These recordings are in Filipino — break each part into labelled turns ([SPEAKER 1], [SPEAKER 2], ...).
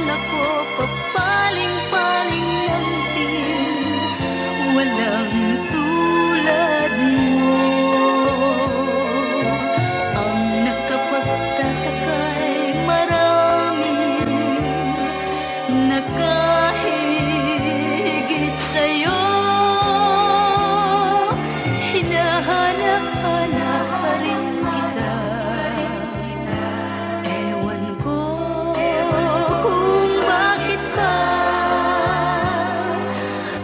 [SPEAKER 1] ako papaling-paling ng tingin, walang tulad mo. Ang nakapagtataka'y maraming nakahigit sa'yo. Hinahanap-hanap pa rin kita. Ewan ko kung bakit ba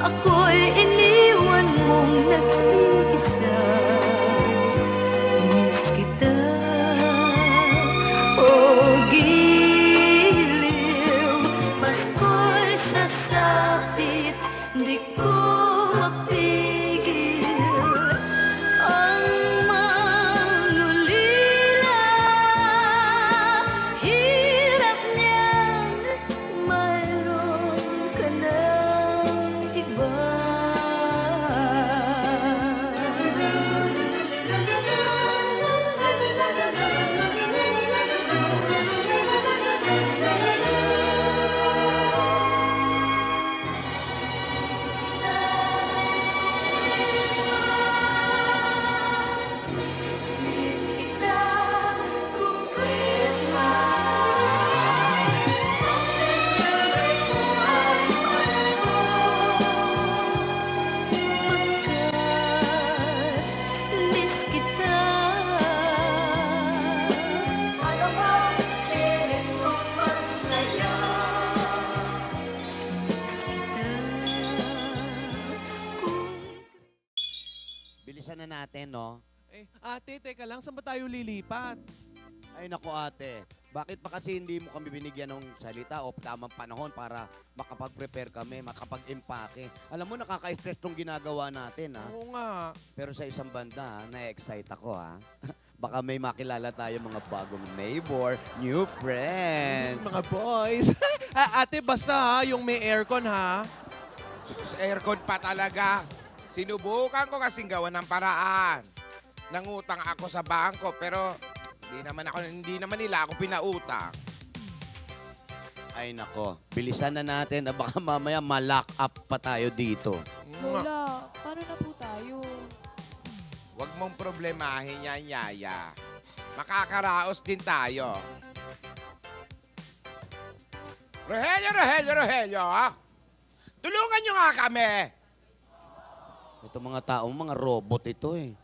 [SPEAKER 1] ako'y iniwan mong nag-iisa. Miss kita, oh giliw. Pasko'y sasapit, di ko mapigil ang mangulila. Hirap niyan, mayroon ka ng iba. Miss kita kung Christmas, siya'y buhay mo. Pagkat miss kita, ano ba pilit ko magsaya? Miss kita kung
[SPEAKER 2] Bilisan na natin, no?
[SPEAKER 3] Eh, ate, teka lang, saan ba tayo lilipat?
[SPEAKER 2] Ay, nako ate. Bakit pa kasi hindi mo kami binigyan ng salita o tamang panahon para makapag-prepare kami, makapag-impake? Alam mo, nakaka-stress tong ginagawa natin, ha?
[SPEAKER 3] Oo nga.
[SPEAKER 2] Pero sa isang banda, ha, na-excite ako, ha? Baka may makilala tayo mga bagong neighbor, new friend.
[SPEAKER 3] Mga boys. Ate, basta ha, yung may aircon ha.
[SPEAKER 4] Sus, aircon pa talaga. Sinubukan ko kasing gawa ng paraan. Nangutang ako sa bangko pero hindi naman nila ako pinautang.
[SPEAKER 2] Ay, nako. Bilisan na natin. Baka mamaya ma-lock up pa tayo dito.
[SPEAKER 5] Lola, paano na po tayo?
[SPEAKER 4] Huwag mong problemahin yan, Yaya. Makakaraos din tayo. Rogelio, ha? Tulungan nyo nga kami.
[SPEAKER 2] Ito mga tao, mga robot ito, eh.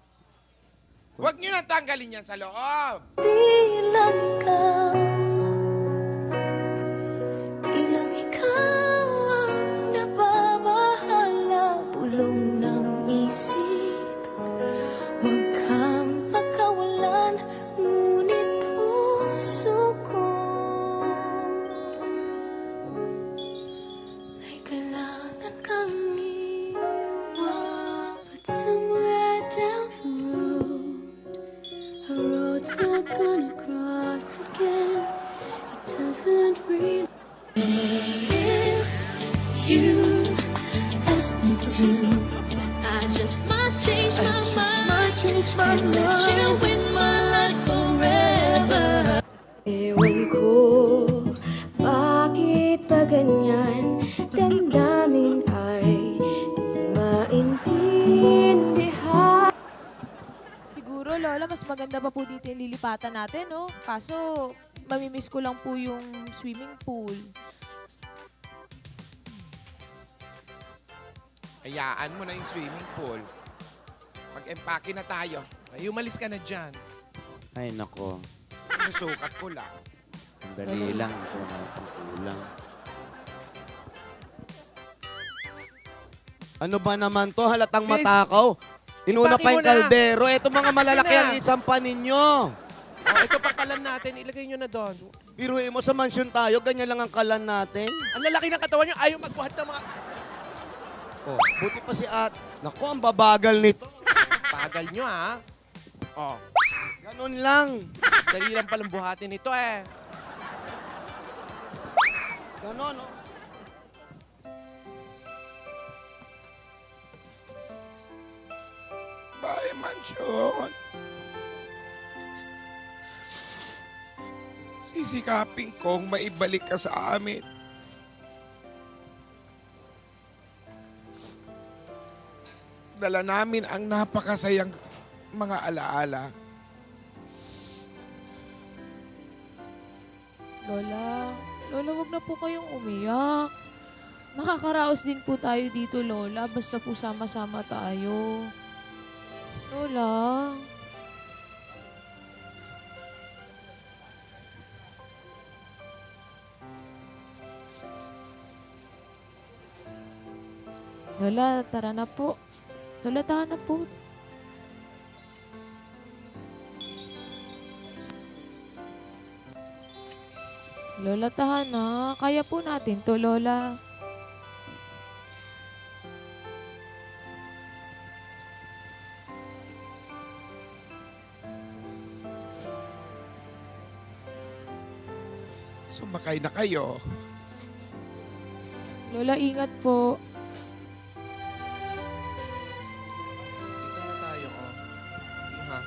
[SPEAKER 4] Huwag nyo nang tanggalin yan sa loob.
[SPEAKER 1] di lang ikaw, di lang ikaw ang nababahala. Pulong ng isip, huwag kang pagkawalan, ngunit puso ko ay kailangan kang iwan. But somewhere down the road's not gonna cross again. It doesn't really. If you ask me to, I just might change my mind and let you in my life forever. Ewan ko, bakit ba ganyan? Damdamin ay di maintindihan.
[SPEAKER 5] Siguro, Lola, mas maganda pa po dito yung lilipatan natin, no? Kaso, mamimiss ko lang po yung swimming pool.
[SPEAKER 4] Hayaan mo na yung swimming pool. Mag-empake na tayo.
[SPEAKER 3] Ay, umalis ka na dyan.
[SPEAKER 2] Ay, nako.
[SPEAKER 4] Sinusukat ko lang.
[SPEAKER 2] Ang dali lang. Ito na itong kulang. Ano ba naman to? Halatang
[SPEAKER 3] Miss,
[SPEAKER 2] matakaw. Inuna
[SPEAKER 3] ipaki
[SPEAKER 2] pa
[SPEAKER 3] mo
[SPEAKER 2] yung
[SPEAKER 3] na.
[SPEAKER 2] kaldero. Ito mga
[SPEAKER 3] Sige
[SPEAKER 2] malalaki
[SPEAKER 3] na.
[SPEAKER 2] ang isampa ninyo.
[SPEAKER 3] Oh, ito pa kalan natin, ilagay nyo na doon.
[SPEAKER 2] Biruin mo sa mansyon tayo, ganyan lang ang kalan natin.
[SPEAKER 3] Ang lalaki ng katawan nyo, ayaw magbuhat ng mga...
[SPEAKER 2] Oh, buti pa si at. Naku, ang babagal nito.
[SPEAKER 3] Bagal nyo, ha? Oh,
[SPEAKER 2] Ganun lang.
[SPEAKER 3] dali lang palang buhatin ito, eh.
[SPEAKER 2] Ganun, oh.
[SPEAKER 4] Bye, Mansyon. Sisikapin kong maibalik ka sa amin. dala namin ang napakasayang mga alaala.
[SPEAKER 5] Lola, wag na po kayong umiyak. Makakaraos din po tayo dito, Lola. Basta po sama-sama tayo. Lola. Lola, tara na po. Lola, tara na po. Lola, tahan na. Kaya po natin to, Lola.
[SPEAKER 4] Sumakay na kayo.
[SPEAKER 5] Lola, ingat po.
[SPEAKER 3] Dito na tayo, oh. Ha?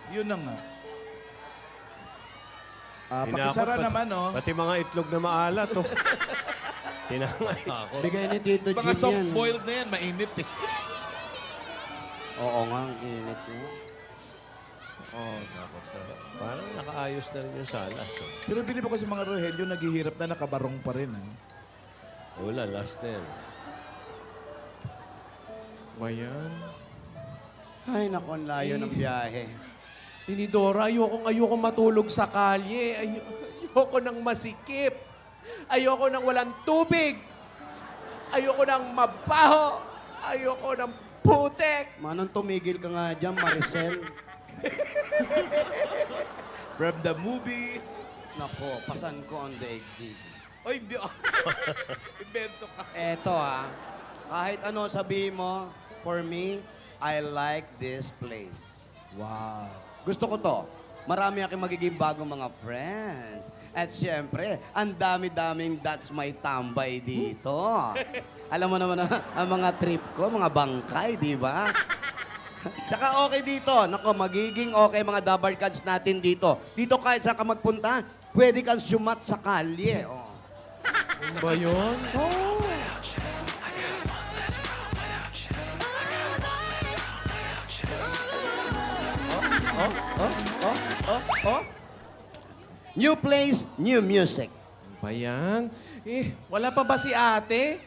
[SPEAKER 6] Yun na nga.
[SPEAKER 7] Tinakot
[SPEAKER 6] Pakisara
[SPEAKER 7] pati-
[SPEAKER 6] naman, no?
[SPEAKER 7] Pati mga itlog na maalat, oh. Tinangay.
[SPEAKER 2] Bigay ni Tito
[SPEAKER 6] Mga
[SPEAKER 2] Jim yan.
[SPEAKER 6] soft-boiled na yan, mainit eh.
[SPEAKER 2] Oo nga, ang init mo.
[SPEAKER 7] Oh, dapat na. Parang nakaayos na rin yung salas. Oh.
[SPEAKER 6] Pero bilib ako sa mga Rogelio, naghihirap na nakabarong pa rin. Eh.
[SPEAKER 7] Wala, last na yan.
[SPEAKER 3] Ayan.
[SPEAKER 2] Ay, naku, ang layo ng biyahe.
[SPEAKER 3] Tinidora, ayoko matulog sa kalye. Ayoko nang masikip. Ayoko nang walang tubig. Ayoko nang mabaho. Ayoko nang putek.
[SPEAKER 2] Manong tumigil ka nga dyan, Maricel.
[SPEAKER 6] From the movie.
[SPEAKER 2] Nako, pasan ko ang daigdig.
[SPEAKER 6] Ay, hindi. Invento ka.
[SPEAKER 2] Eto kahit ano sabihin mo, for me, I like this place.
[SPEAKER 6] Wow.
[SPEAKER 2] Gusto ko to. Marami akong magiging bagong mga friends. At siyempre, ang dami-daming that's my tambay dito. Alam mo naman ang mga trip ko, mga bangkay, di ba? Tsaka okay dito. Nako, magiging okay mga dabarkads natin dito. Dito kahit saan ka magpunta, pwede kang sumat sa kalye. Oh.
[SPEAKER 3] Ano ba yun?
[SPEAKER 2] New place, new music.
[SPEAKER 3] Ano ba yan? Wala pa ba si ate?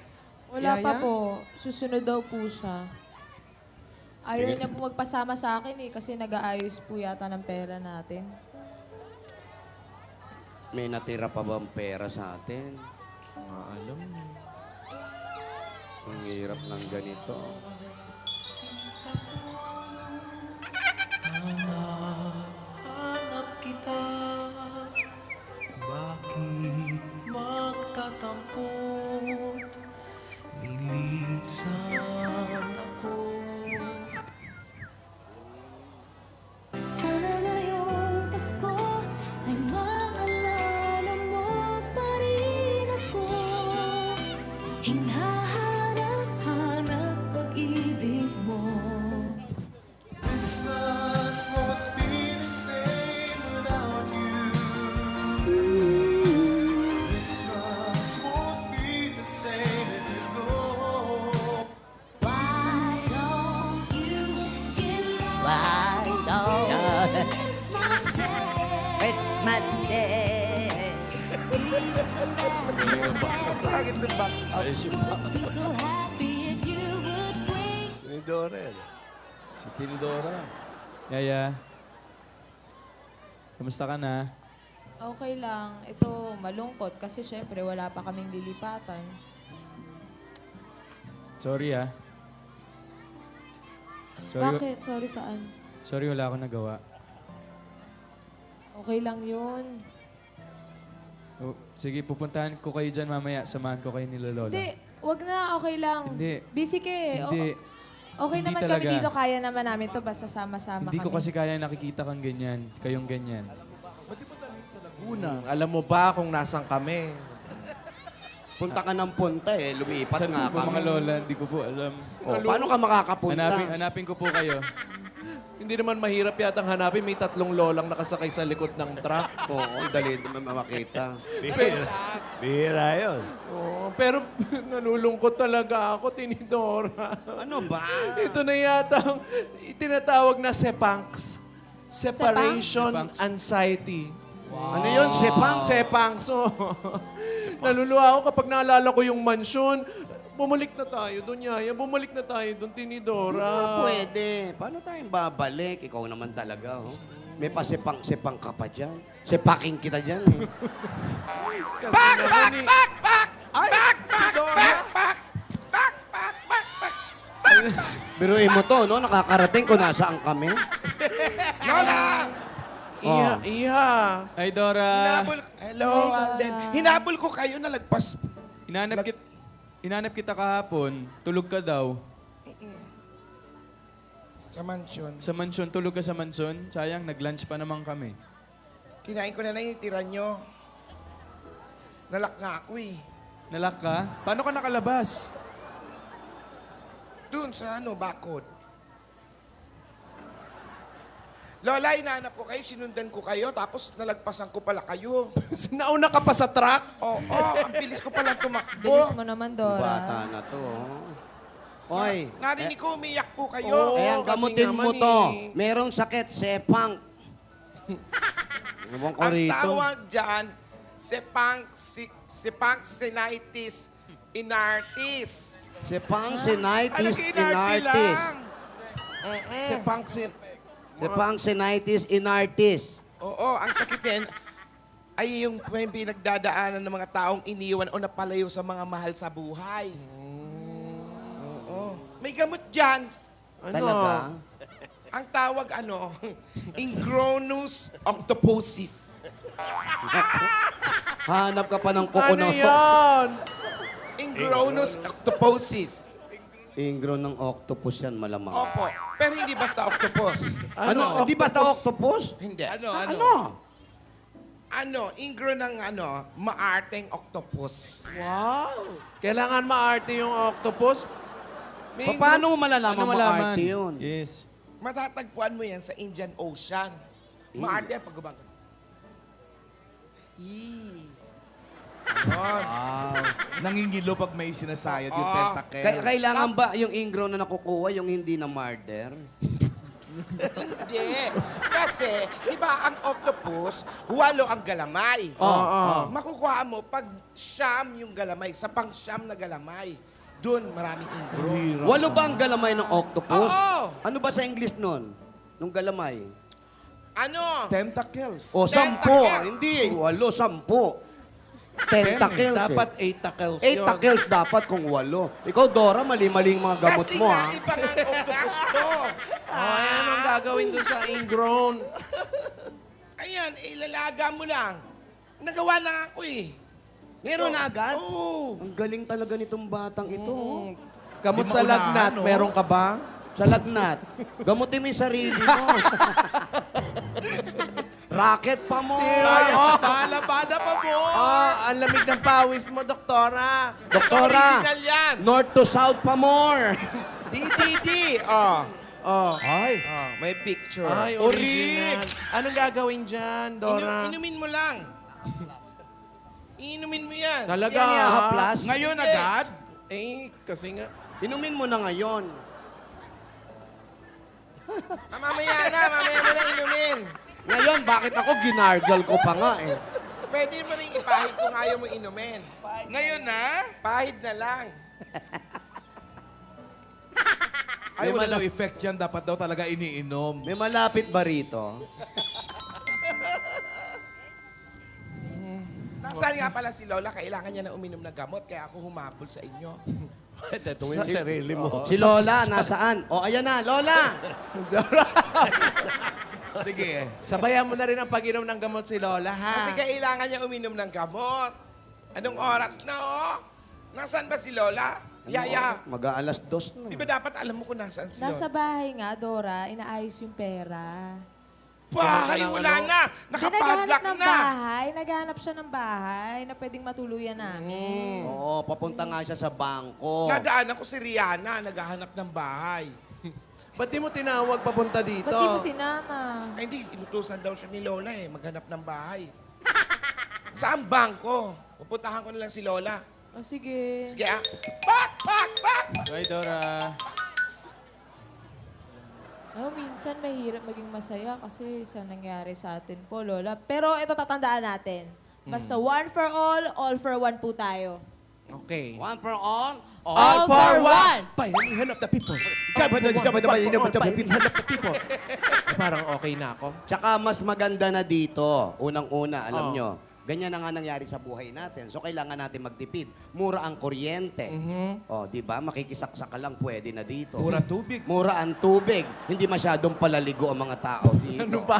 [SPEAKER 5] Wala pa
[SPEAKER 3] Yaya?
[SPEAKER 5] po. Susunod daw po siya. Ayaw niya po magpasama sa akin kasi nag-aayos po yata ng pera natin.
[SPEAKER 2] May natira pa bang pera sa atin?
[SPEAKER 3] Alam.
[SPEAKER 2] Ang hirap ng ganito.
[SPEAKER 8] Hanap kita, bakit magtatampot? Nilisan ako.
[SPEAKER 1] Sana ngayong Pasko ay maalala mo pa rin ako. Hinahanap-hanap pag-ibig mo.
[SPEAKER 4] Bakit na back up?
[SPEAKER 7] Ayos yung
[SPEAKER 1] Be so happy if you would bring
[SPEAKER 7] Tinidora yan. Si Tinidora.
[SPEAKER 9] Yaya, kamusta ka na?
[SPEAKER 5] Okay lang. Ito, malungkot kasi syempre wala pa kaming lilipatan.
[SPEAKER 9] Sorry ah. Sorry,
[SPEAKER 5] Bakit? Sorry saan?
[SPEAKER 9] sorry wala akong nagawa.
[SPEAKER 5] Okay lang yun.
[SPEAKER 9] Oh, sige, pupuntahan ko kayo dyan mamaya. Samahan ko kayo ni Lola.
[SPEAKER 5] Hindi, wag na. Okay lang.
[SPEAKER 9] Hindi.
[SPEAKER 5] Busy ka eh.
[SPEAKER 9] Hindi.
[SPEAKER 5] Okay
[SPEAKER 9] Hindi
[SPEAKER 5] naman
[SPEAKER 9] talaga.
[SPEAKER 5] kami dito. Kaya naman namin to basta sama-sama
[SPEAKER 9] Hindi
[SPEAKER 5] kami.
[SPEAKER 9] ko kasi kaya nakikita kang ganyan. Kayong ganyan.
[SPEAKER 3] Alam mo ba kung nasan kami?
[SPEAKER 2] Punta ka ng punta eh. Lumipat
[SPEAKER 9] Saan
[SPEAKER 2] nga
[SPEAKER 9] po
[SPEAKER 2] kami.
[SPEAKER 9] mga lola? Hindi ko po alam.
[SPEAKER 2] Oh, paano ka makakapunta?
[SPEAKER 9] Hanapin ko po kayo.
[SPEAKER 3] Hindi naman mahirap yatang hanapin. May 3 lolang nakasakay sa likod ng truck.
[SPEAKER 2] Oo, dali naman makita.
[SPEAKER 7] Bihira yun.
[SPEAKER 3] Oh, pero nalulungkot talaga ako, Tinidora.
[SPEAKER 2] Ano ba?
[SPEAKER 3] Ito na yata ang tinatawag na sepangs. Separation
[SPEAKER 9] Sepangs?
[SPEAKER 3] anxiety.
[SPEAKER 2] Ano yun, Sepang?
[SPEAKER 3] Sepangs. Oh. Naluluha ako kapag naalala ko yung mansyon. Bumalik na tayo doon, Yaya. Bumalik na tayo doon, Tinidora.
[SPEAKER 2] Ah, pwede. Paano tayong babalik? Ikaw naman talaga, oh. May pasepang-sepang ka pa dyan. Sepaking kita dyan, eh.
[SPEAKER 4] Back! Back! Back! Back! Back! Back! Back! Back! Back! Back! Back! Back!
[SPEAKER 2] Biruin mo to, no? Nakakarating kung nasaan kami.
[SPEAKER 4] Lola!
[SPEAKER 3] Iha, iha.
[SPEAKER 9] Ay, Dora.
[SPEAKER 4] Hello,
[SPEAKER 5] Hi, Dora.
[SPEAKER 4] Alden. Hinabol ko kayo na lagpas.
[SPEAKER 9] Inanap kita kahapon. Tulog ka daw.
[SPEAKER 4] Sa mansyon.
[SPEAKER 9] Sa mansyon. Tulog ka sa mansyon. Sayang, nag-lunch pa naman kami.
[SPEAKER 4] Kinain ko na lang yung tira nyo. Nalak nga ako eh.
[SPEAKER 9] Nalak ka? Paano ka nakalabas?
[SPEAKER 4] Doon sa bakod. Lola, inaanap ko kayo, sinundan ko kayo, tapos nalagpasan ko pala kayo.
[SPEAKER 3] Nauna ka pa sa truck?
[SPEAKER 4] Oo, ang bilis ko pala tumakbo.
[SPEAKER 5] Bilis mo naman, Dora.
[SPEAKER 2] Bata na to, oh. Oy.
[SPEAKER 4] Narinig ko, umiyak po kayo.
[SPEAKER 3] Oo.
[SPEAKER 2] Eh, ang
[SPEAKER 3] kasi
[SPEAKER 2] gamutin mo
[SPEAKER 3] naman
[SPEAKER 2] to.
[SPEAKER 3] eh.
[SPEAKER 2] Merong sakit, sepang. Ewan ko
[SPEAKER 4] Ang
[SPEAKER 2] rito.
[SPEAKER 4] tawag dyan, sepangsinitis inartis.
[SPEAKER 2] Sepang-sinitis inartis.
[SPEAKER 3] Sepangsin.
[SPEAKER 2] Sepang-sinitis inartis.
[SPEAKER 4] Oo, ang sakit yan ay yung may pinagdadaanan ng mga taong iniwan o napalayo sa mga mahal sa buhay. Oo. May gamot dyan.
[SPEAKER 3] Ano?
[SPEAKER 2] Talaga?
[SPEAKER 4] Ang tawag Ingronus octoposis.
[SPEAKER 2] Hanap ka pa ng kuko
[SPEAKER 3] Ano
[SPEAKER 2] ng...
[SPEAKER 3] yan?
[SPEAKER 4] Ingronus octoposis.
[SPEAKER 2] Ingro ng octopus yan, malamang.
[SPEAKER 4] Opo. Pero hindi basta octopus.
[SPEAKER 2] Ano? Hindi ba ito octopus?
[SPEAKER 4] Hindi.
[SPEAKER 2] Ano?
[SPEAKER 4] Ingro ng maarteng octopus.
[SPEAKER 3] Wow! Kailangan maarte yung octopus. May
[SPEAKER 2] Paano mo malalaman
[SPEAKER 9] Ano malaman?
[SPEAKER 2] maarte yun?
[SPEAKER 9] Yes.
[SPEAKER 4] Matatagpuan mo yan sa Indian Ocean. Maarte yan pag gumagano. Ganon.
[SPEAKER 6] Nangingilo pag may sinasayad yung
[SPEAKER 4] Oo.
[SPEAKER 6] tentacle.
[SPEAKER 2] Kailangan ba yung ingro na nakukuha, yung hindi na murder?
[SPEAKER 4] Hindi. Kasi, di ba ang octopus, 8 ang galamay. Makukuha mo pag siyam yung galamay, sa pang-siyam na galamay. Doon, maraming ingro.
[SPEAKER 2] 8 ba ang galamay ng octopus?
[SPEAKER 4] Oo.
[SPEAKER 2] Ano ba sa English nun? Nung galamay?
[SPEAKER 6] Tentacles.
[SPEAKER 2] O, 10.
[SPEAKER 4] Tentacles.
[SPEAKER 2] Hindi, 8, 10. Tentacles.
[SPEAKER 3] Dapat 8 tacles
[SPEAKER 2] 8 tacles dapat kung 8. Ikaw, Dora, mali-mali yung mga gamot
[SPEAKER 4] Kasi
[SPEAKER 2] mo,
[SPEAKER 4] nga,
[SPEAKER 2] ha?
[SPEAKER 4] iba nga ang octopus ko.
[SPEAKER 3] Ay, anong gagawin doon sa ingrown?
[SPEAKER 4] Ayan, ilalaga mo lang. Nagawa na ako eh.
[SPEAKER 2] Meron na agad?
[SPEAKER 4] Oo.
[SPEAKER 2] Ang galing talaga nitong batang ito. oh.
[SPEAKER 3] Gamot
[SPEAKER 6] Di
[SPEAKER 3] sa
[SPEAKER 6] maunahan,
[SPEAKER 3] lagnat,
[SPEAKER 6] no?
[SPEAKER 3] meron ka ba?
[SPEAKER 2] Sa lagnat. Gamutin mo yung sarili mo. Racket pa mo.
[SPEAKER 3] Bala-bala pa mo! Ang lamig ng pawis mo, doktora.
[SPEAKER 2] Doktora,
[SPEAKER 4] Original yan.
[SPEAKER 2] north to south pa more.
[SPEAKER 4] DDD.
[SPEAKER 3] Ay.
[SPEAKER 4] May picture.
[SPEAKER 3] Ay, original. Anong gagawin dyan, Dora?
[SPEAKER 4] Inumin mo lang. Inumin mo yan.
[SPEAKER 3] Talaga?
[SPEAKER 2] Yan yung haplas.
[SPEAKER 6] Ngayon
[SPEAKER 4] Hindi.
[SPEAKER 6] agad?
[SPEAKER 3] Eh, kasi nga.
[SPEAKER 2] Inumin mo na ngayon.
[SPEAKER 4] Mamaya mo na inumin.
[SPEAKER 2] Ngayon, bakit ako ginargal ko pa nga eh?
[SPEAKER 4] Pwede mo rin ipahid kung ayaw mo inumin.
[SPEAKER 7] Ngayon na?
[SPEAKER 4] Pahid na lang.
[SPEAKER 6] Ay, wala daw effect yan. Dapat daw talaga iniinom.
[SPEAKER 2] May malapit ba rito?
[SPEAKER 4] Nasaan nga pala si Lola? Kailangan niya na uminom ng gamot, kaya ako humabol sa inyo.
[SPEAKER 7] Ito yung sarili mo.
[SPEAKER 2] Si Lola, nasaan? O, ayan na, Lola!
[SPEAKER 6] Sige.
[SPEAKER 3] Sabayan mo na rin ang pag-inom ng gamot si Lola, ha?
[SPEAKER 4] Kasi kailangan niya uminom ng gamot. Anong oras na, oh? Nasaan ba si Lola? Yaya,
[SPEAKER 2] Mag-aalas 2 na.
[SPEAKER 4] di ba dapat alam mo kung nasaan si
[SPEAKER 5] Nasa
[SPEAKER 4] Lola?
[SPEAKER 5] bahay nga, Dora. Inaayos yung pera.
[SPEAKER 4] Bahay, wala na!
[SPEAKER 5] Hindi,
[SPEAKER 4] Nakapadlock
[SPEAKER 5] naghahanap ng
[SPEAKER 4] na!
[SPEAKER 5] bahay. Naghahanap siya ng bahay na pwedeng matuluyan namin.
[SPEAKER 2] Oo, papunta nga siya sa bangko.
[SPEAKER 4] Nadaanan ko si Rihanna, naghahanap ng bahay.
[SPEAKER 3] Ba't di mo tinawag papunta dito?
[SPEAKER 5] Ba't di mo sinama?
[SPEAKER 4] Ay, hindi, inutusan daw siya ni Lola maghanap ng bahay. Saan bangko? Pupuntahan ko na lang si Lola.
[SPEAKER 5] O sige.
[SPEAKER 4] Sige ah. Pak! Pak! Pak!
[SPEAKER 9] Bye, Dora.
[SPEAKER 5] Oh, minsan mahirap maging masaya kasi sa nangyari sa atin po, Lola. Pero ito tatandaan natin. Basta one for all for one po tayo.
[SPEAKER 3] Okay.
[SPEAKER 2] One for all.
[SPEAKER 5] All for one!
[SPEAKER 3] Bayanihan of the people.
[SPEAKER 2] Hanap
[SPEAKER 3] Bayanihan of the people. Parang okay na ako.
[SPEAKER 2] Tsaka mas maganda na dito. Unang-una, alam
[SPEAKER 3] Oh.
[SPEAKER 2] nyo, ganyan na nga nangyari sa buhay natin. So, kailangan natin magtipid. Mura ang kuryente. O, di ba? Makikisaksa ka lang, pwede na dito.
[SPEAKER 6] Pura tubig.
[SPEAKER 2] Mura ang tubig. Hindi masyadong palaligo ang mga tao dito.
[SPEAKER 3] Ano ba?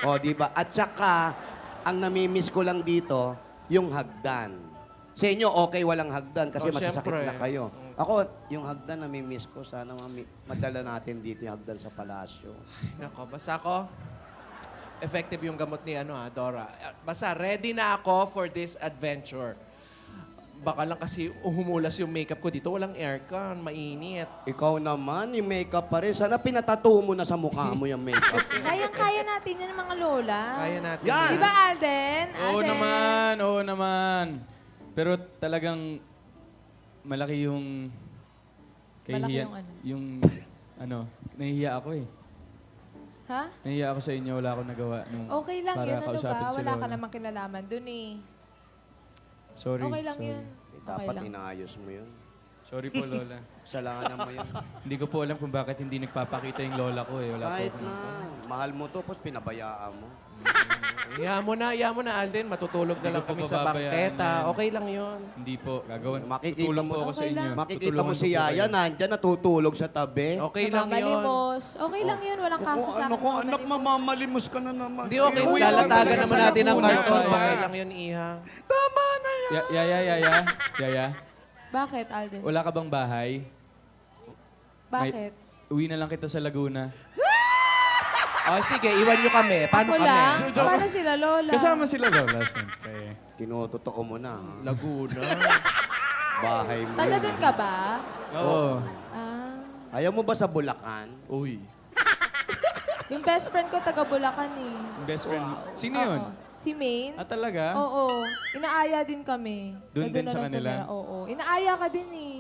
[SPEAKER 2] O, di ba? At saka, ang namimiss ko lang dito, yung hagdan. Sa inyo, okay, walang hagdan kasi
[SPEAKER 3] Oh,
[SPEAKER 2] masasakit
[SPEAKER 3] syempre.
[SPEAKER 2] na kayo. Ako, yung hagdan namimiss ko. Sana madala natin dito yung hagdan sa palasyo.
[SPEAKER 3] Nako, basta ako, effective yung gamot ni Dora. Basta ready na ako for this adventure. Baka lang kasi humulas yung makeup ko dito. Walang aircon, mainit.
[SPEAKER 2] Ikaw naman, yung makeup pa rin. Sana pinatattoo mo na sa mukha mo yung makeup.
[SPEAKER 5] Kayang-kaya natin yan, mga Lola.
[SPEAKER 3] Kaya natin.
[SPEAKER 2] Yan.
[SPEAKER 5] Di ba, Alden?
[SPEAKER 9] Oo
[SPEAKER 5] Alden?
[SPEAKER 9] naman, oo naman. Pero talagang malaki yung...
[SPEAKER 5] Malaki yung ano?
[SPEAKER 9] Yung nahihiya ako eh.
[SPEAKER 5] Ha?
[SPEAKER 9] Nahihiya ako sa inyo, wala akong nagawa. Nung
[SPEAKER 5] Okay lang
[SPEAKER 9] para
[SPEAKER 5] yun, ano
[SPEAKER 9] kausapin
[SPEAKER 5] ba?
[SPEAKER 9] si
[SPEAKER 5] Wala ka
[SPEAKER 9] Lola.
[SPEAKER 5] namang kinalaman dun eh.
[SPEAKER 9] Sorry.
[SPEAKER 5] Okay lang
[SPEAKER 9] sorry.
[SPEAKER 5] yun.
[SPEAKER 2] Eh,
[SPEAKER 5] Okay
[SPEAKER 2] dapat
[SPEAKER 5] lang.
[SPEAKER 2] inaayos mo yun.
[SPEAKER 9] Sorry po, Lola.
[SPEAKER 2] Kasalanan mo yun.
[SPEAKER 9] Hindi ko po alam kung bakit hindi nagpapakita yung lola ko eh. Wala
[SPEAKER 2] Kahit
[SPEAKER 9] po.
[SPEAKER 2] na. Mahal mo to, tapos pinabayaan mo.
[SPEAKER 3] Iya mo na, Alden. Matutulog na
[SPEAKER 9] Hindi
[SPEAKER 3] lang
[SPEAKER 9] ko po
[SPEAKER 3] kami sa
[SPEAKER 9] pababayaan
[SPEAKER 3] bangketa.
[SPEAKER 9] yan.
[SPEAKER 3] Okay lang yun.
[SPEAKER 9] Hindi po. Gagawin.
[SPEAKER 2] Makikita
[SPEAKER 9] Tutulong
[SPEAKER 2] mo-
[SPEAKER 9] po ako sa
[SPEAKER 5] Okay
[SPEAKER 9] inyo.
[SPEAKER 5] lang.
[SPEAKER 2] Makikita mo
[SPEAKER 9] Tutulungan
[SPEAKER 2] si
[SPEAKER 9] ko po
[SPEAKER 2] Yaya,
[SPEAKER 9] kayo.
[SPEAKER 2] nandyan natutulog sa tabi.
[SPEAKER 3] Okay lang yun.
[SPEAKER 5] Mamalimos. Okay lang yun. Walang kaso sa akin.
[SPEAKER 2] Ano ko, anak,
[SPEAKER 5] mamalimos.
[SPEAKER 2] mamamalimos ka na naman.
[SPEAKER 3] Hindi, okay.
[SPEAKER 2] Uy,
[SPEAKER 3] Lalatagan
[SPEAKER 2] wala
[SPEAKER 3] naman
[SPEAKER 2] ka
[SPEAKER 3] natin ang
[SPEAKER 2] na
[SPEAKER 3] karton.
[SPEAKER 2] muna.
[SPEAKER 3] Okay lang yun, Iha.
[SPEAKER 9] Yaya.
[SPEAKER 5] Bakit, Alden?
[SPEAKER 9] Wala ka bang bahay?
[SPEAKER 5] Bakit?
[SPEAKER 9] Uwi na lang kita sa Laguna.
[SPEAKER 3] Oh, sige, iwan nyo kami. Paano
[SPEAKER 5] Ako
[SPEAKER 3] kami?
[SPEAKER 5] lang? Paano sila, Lola?
[SPEAKER 9] Kasama sila Lola, siyempre.
[SPEAKER 2] Tinutotoo mo na. ha?
[SPEAKER 3] Laguna.
[SPEAKER 2] Bahay mo.
[SPEAKER 5] Taga
[SPEAKER 2] yun.
[SPEAKER 5] doon ka ba?
[SPEAKER 9] Oo.
[SPEAKER 5] Ah.
[SPEAKER 2] Ayaw mo ba sa Bulacan?
[SPEAKER 3] Uy.
[SPEAKER 5] Yung best friend ko taga Bulacan eh.
[SPEAKER 9] Yung best friend. Sino yun?
[SPEAKER 5] Oo. Si Maine?
[SPEAKER 9] Ah, talaga?
[SPEAKER 5] Oo. Inaaya din kami.
[SPEAKER 9] Doon
[SPEAKER 5] Na
[SPEAKER 9] din
[SPEAKER 5] na
[SPEAKER 9] sa
[SPEAKER 5] lang
[SPEAKER 9] kanila?
[SPEAKER 5] tumira. Oo. Inaaya ka din eh.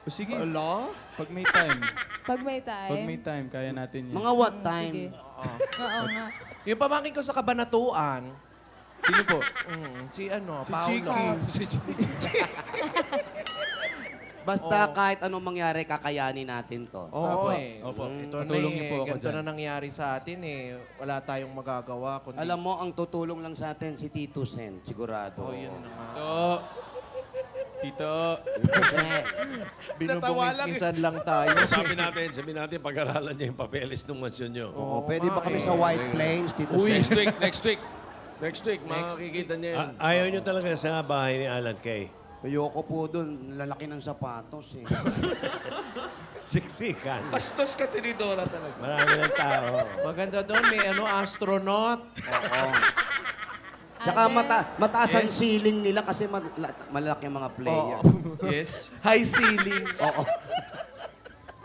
[SPEAKER 9] O sige,
[SPEAKER 3] Ala?
[SPEAKER 9] pag may time.
[SPEAKER 5] Pag may time.
[SPEAKER 9] Pag may time, kaya natin yan.
[SPEAKER 2] Mga what
[SPEAKER 5] Sige.
[SPEAKER 2] time?
[SPEAKER 5] Oo nga.
[SPEAKER 3] Yung pamangkin ko sa Kabanatuan,
[SPEAKER 9] Sino po?
[SPEAKER 3] si
[SPEAKER 6] Si
[SPEAKER 3] Paolo.
[SPEAKER 6] Chiki.
[SPEAKER 3] Si Chiki.
[SPEAKER 2] Basta kahit anong mangyari, kakayanin natin to.
[SPEAKER 3] Oo eh.
[SPEAKER 9] Opo.
[SPEAKER 3] Ito na
[SPEAKER 9] Tutulong niyo po ako
[SPEAKER 3] ganito
[SPEAKER 9] dyan.
[SPEAKER 3] na nangyari sa atin eh. Wala tayong magagawa. Kundi...
[SPEAKER 2] Alam mo, ang tutulong lang sa atin si Tito Sen, sigurado.
[SPEAKER 3] Oh, yun na nga.
[SPEAKER 9] Tito.
[SPEAKER 2] Tito Sen.
[SPEAKER 3] Binubungis-isan lang tayo.
[SPEAKER 7] Sabi natin, pag-aralan niya yung papeles ng mansyon niyo.
[SPEAKER 2] Oo, pwede ba kami sa White Plains, Tito Sen?
[SPEAKER 7] Next week, makikita niya yan. Ayaw niyo talaga sa bahay ni Alan Kay.
[SPEAKER 2] Ayoko po doon, lalaki ng sapatos eh.
[SPEAKER 7] Siksikan.
[SPEAKER 4] Bastos ka, Tinidora talaga.
[SPEAKER 7] Marami ng tao.
[SPEAKER 3] Maganda doon, may astronaut.
[SPEAKER 2] Oo. Tsaka mataas ang ceiling nila kasi malaki ang mga player.
[SPEAKER 9] Yes.
[SPEAKER 3] High ceiling.
[SPEAKER 2] Oo.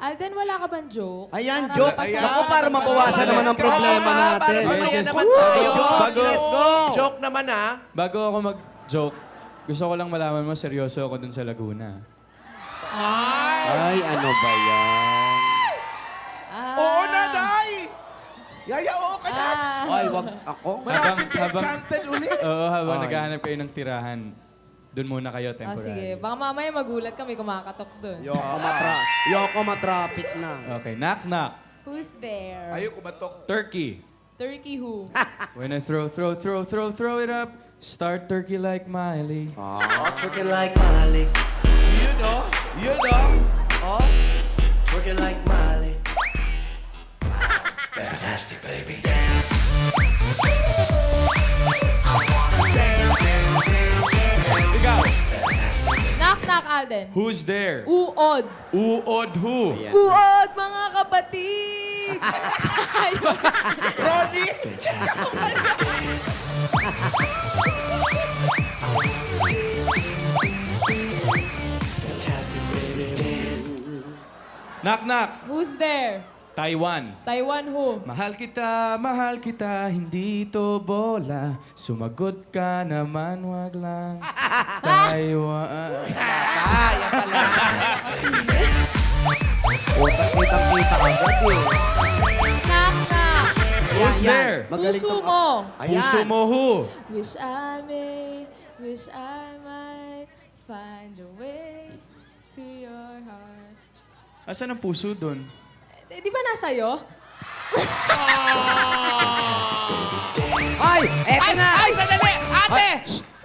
[SPEAKER 5] Alden, wala ka bang joke?
[SPEAKER 2] Ayan,
[SPEAKER 5] Para
[SPEAKER 2] joke.
[SPEAKER 5] mapasaya
[SPEAKER 2] Ako para mabawasan naman ang problema natin.
[SPEAKER 3] Para sumaya
[SPEAKER 9] Yes, yes.
[SPEAKER 3] naman tayo.
[SPEAKER 9] Bago-
[SPEAKER 2] Let's go!
[SPEAKER 3] Joke naman
[SPEAKER 9] Bago ako mag-joke, gusto ko lang malaman mo, seryoso ako dun sa Laguna.
[SPEAKER 2] Ay, ano ba yan?
[SPEAKER 5] Ah,
[SPEAKER 4] Oo na, Day! Yaya, oo,
[SPEAKER 2] Ay, wag ako.
[SPEAKER 6] Malapit sa
[SPEAKER 9] habang-
[SPEAKER 6] Enchanted ulit.
[SPEAKER 9] Oo, habang
[SPEAKER 2] Ay.
[SPEAKER 9] naghahanap kayo ng tirahan, doon muna kayo
[SPEAKER 5] Ah,
[SPEAKER 9] temporary.
[SPEAKER 5] sige. Baka mamaya magulat kami kumakatok doon.
[SPEAKER 2] Yoko matraffic na.
[SPEAKER 9] Okay, knock knock.
[SPEAKER 5] Who's there?
[SPEAKER 6] Ayoko batok.
[SPEAKER 9] Turkey.
[SPEAKER 5] Turkey who?
[SPEAKER 9] When I throw it up, start turkey like Miley.
[SPEAKER 8] Twerking like Miley.
[SPEAKER 6] You know? You know? Oh?
[SPEAKER 8] Twerking like Miley. Fantastic, baby.
[SPEAKER 9] Ikaw,
[SPEAKER 5] Knock, knock, Alden.
[SPEAKER 9] who's there?
[SPEAKER 5] Uod.
[SPEAKER 9] Uod who?
[SPEAKER 5] Uod, mga kapatid!
[SPEAKER 9] Knock knock.
[SPEAKER 5] Who's there?
[SPEAKER 9] Taiwan.
[SPEAKER 5] Taiwan who?
[SPEAKER 9] Mahal kita, hindi to bola. Sumagot ka naman, wag lang. Taiwan.
[SPEAKER 2] Kitang-kita agad eh.
[SPEAKER 5] Knock, knock.
[SPEAKER 9] Who's
[SPEAKER 2] Yan,
[SPEAKER 9] there?
[SPEAKER 2] Magaling
[SPEAKER 5] Puso
[SPEAKER 2] tong-
[SPEAKER 5] mo.
[SPEAKER 9] Puso mo who?
[SPEAKER 5] Wish I might find a way to your heart.
[SPEAKER 9] Asan ang puso doon?
[SPEAKER 5] Di ba nasa'yo?
[SPEAKER 2] Ay! Eto na!
[SPEAKER 3] Ay, sandali! Ate!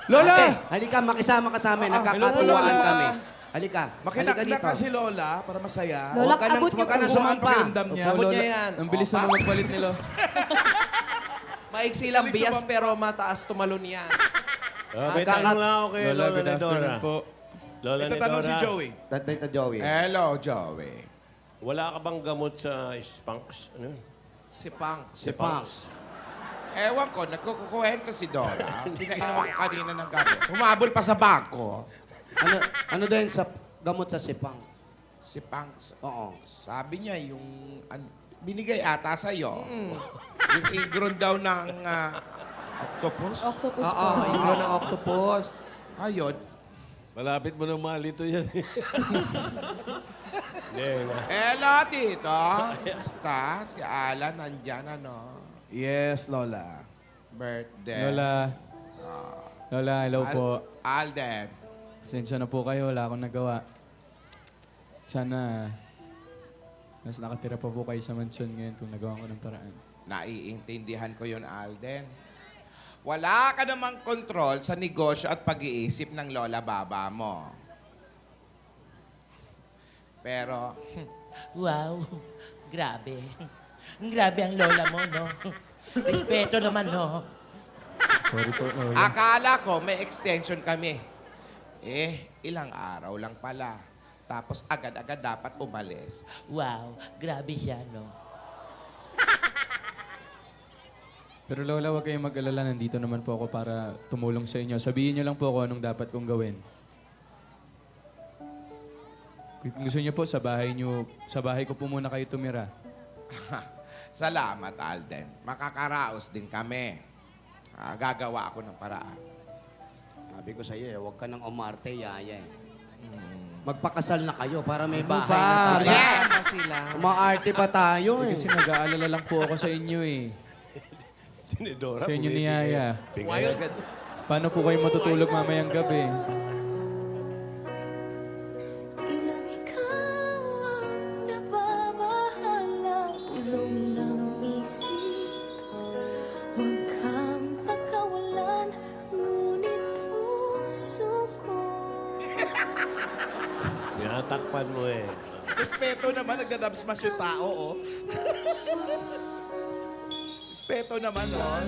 [SPEAKER 9] Lola!
[SPEAKER 2] Ate, halika, makisama ka sa amin. Nagkakatuwaan
[SPEAKER 6] Lola.
[SPEAKER 2] kami. Halika. Halika
[SPEAKER 6] Makinaknak
[SPEAKER 2] dito.
[SPEAKER 6] ka si Lola para masaya.
[SPEAKER 5] Lola,
[SPEAKER 2] Huwag ka nang-
[SPEAKER 5] abot niyo
[SPEAKER 2] huwag ka nang
[SPEAKER 5] po.
[SPEAKER 2] sumampa.
[SPEAKER 6] Pakiramdam niya.
[SPEAKER 3] Abot niya
[SPEAKER 9] Lola,
[SPEAKER 3] yan.
[SPEAKER 9] ang bilis na magpalit nila.
[SPEAKER 3] Maiksi lang bias pero mataas tumalon yan.
[SPEAKER 7] May tanong lang ako kay
[SPEAKER 9] Lola,
[SPEAKER 7] Lola
[SPEAKER 9] good
[SPEAKER 7] ni Dora.
[SPEAKER 9] afternoon po.
[SPEAKER 7] Lola ni
[SPEAKER 6] Itatanong
[SPEAKER 7] Dora,
[SPEAKER 6] si Joey.
[SPEAKER 2] Tita Joey.
[SPEAKER 4] Hello, Joey.
[SPEAKER 7] wala ka bang gamot sa spunks? Ano?
[SPEAKER 3] Si Pang.
[SPEAKER 2] Si Punks.
[SPEAKER 4] Ewan ko, nagkukuwento si Dora. Pinainom ako kanina ng gamot. Humabol pa sa bangko.
[SPEAKER 2] Ano din sa gamot sa sipang?
[SPEAKER 4] Si Pangs.
[SPEAKER 2] Oo.
[SPEAKER 4] Sabi niya, yung binigay ata sa'yo. Yung ingron daw ng octopus.
[SPEAKER 5] Octopus
[SPEAKER 3] Oo,
[SPEAKER 5] po.
[SPEAKER 3] ingro ng octopus.
[SPEAKER 4] Ayun.
[SPEAKER 7] Malapit mo na malito yan. Hindi na.
[SPEAKER 4] Hello, Tito. Basta, si Alan nandyan, ano?
[SPEAKER 6] Yes, Lola.
[SPEAKER 4] Birthday.
[SPEAKER 9] Lola. Lola, hello po.
[SPEAKER 4] Alden.
[SPEAKER 9] Pasensya na po kayo, wala akong nagawa. Sana mas nakatira pa po kayo sa mansyon ngayon kung nagawa ko ng paraan.
[SPEAKER 4] Naiintindihan ko yun, Alden. Wala ka namang kontrol sa negosyo at pag-iisip ng lola baba mo. Pero,
[SPEAKER 10] Wow, grabe. Grabe ang lola mo, no? Respeto naman, no?
[SPEAKER 9] Sorry po, Lola.
[SPEAKER 4] akala ko may extension kami. Ilang araw lang pala. Tapos agad-agad dapat umalis.
[SPEAKER 10] Wow, grabe siya, no?
[SPEAKER 9] Pero Lola, huwag kayong mag-alala. Nandito naman po ako para tumulong sa inyo. Sabihin niyo lang po kung anong dapat kong gawin. Kung gusto niyo po, sa bahay ko po muna kayo tumira.
[SPEAKER 4] Salamat, Alden. Makakaraos din kami. Gagawa ako ng paraan.
[SPEAKER 2] Sabi ko sa'yo huwag ka nang umarte, yaya eh. Magpakasal na kayo para may
[SPEAKER 3] Ano
[SPEAKER 2] bahay
[SPEAKER 3] ba?
[SPEAKER 2] na tayo.
[SPEAKER 3] Saan ba sila?
[SPEAKER 2] Umaarte pa tayo eh.
[SPEAKER 9] Kasi nag-aalala lang po ako sa inyo eh.
[SPEAKER 7] Tinidora,
[SPEAKER 9] Sa inyo ni Yaya.
[SPEAKER 7] Bigay agad.
[SPEAKER 9] Paano po kayo matutulog mamayang gabi?
[SPEAKER 1] Ilang ikaw ang nababahala, tulong ng isip. Huwag kang pagkawalan, ngunit puso ko.
[SPEAKER 7] Tinatakpan mo eh.
[SPEAKER 6] Respeto naman, nagdadab smash yung tao, oh. Respeto naman, oh.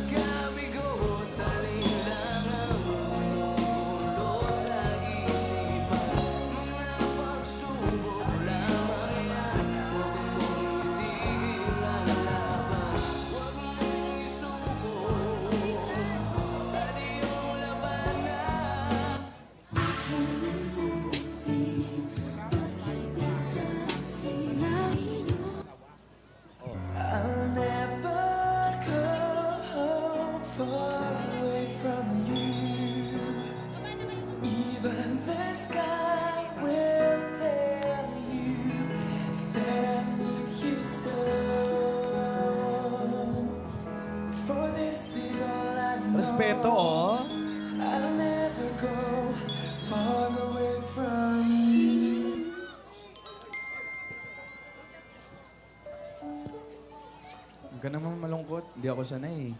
[SPEAKER 8] I'll never come home for
[SPEAKER 9] Huwag ka naman malungkot. Hindi ako sanay.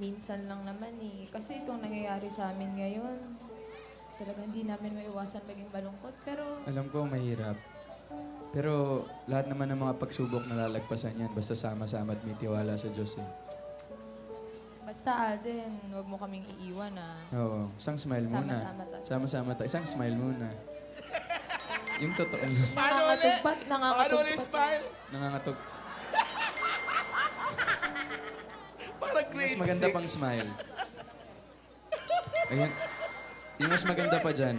[SPEAKER 5] Minsan lang naman eh. Kasi itong nangyayari sa amin ngayon, talagang hindi namin maiwasan maging malungkot. Pero
[SPEAKER 9] Alam ko, mahirap. Pero lahat naman ng mga pagsubok na lalagpasan yan, basta sama-sama at may tiwala sa Diyos eh.
[SPEAKER 5] basta Alden, huwag mo kaming iiwan ah.
[SPEAKER 9] Oo, isang smile muna.
[SPEAKER 5] Sama-sama tayo.
[SPEAKER 9] Sama-sama tayo. Isang smile muna. Yung totoo.
[SPEAKER 5] Nakakatugpat, nakakatugpat.
[SPEAKER 6] Smile?
[SPEAKER 9] Nangangatog.
[SPEAKER 6] Parang grade
[SPEAKER 9] Mas maganda
[SPEAKER 6] 6.
[SPEAKER 9] pang smile. Ayan. Yung mas maganda pa dyan.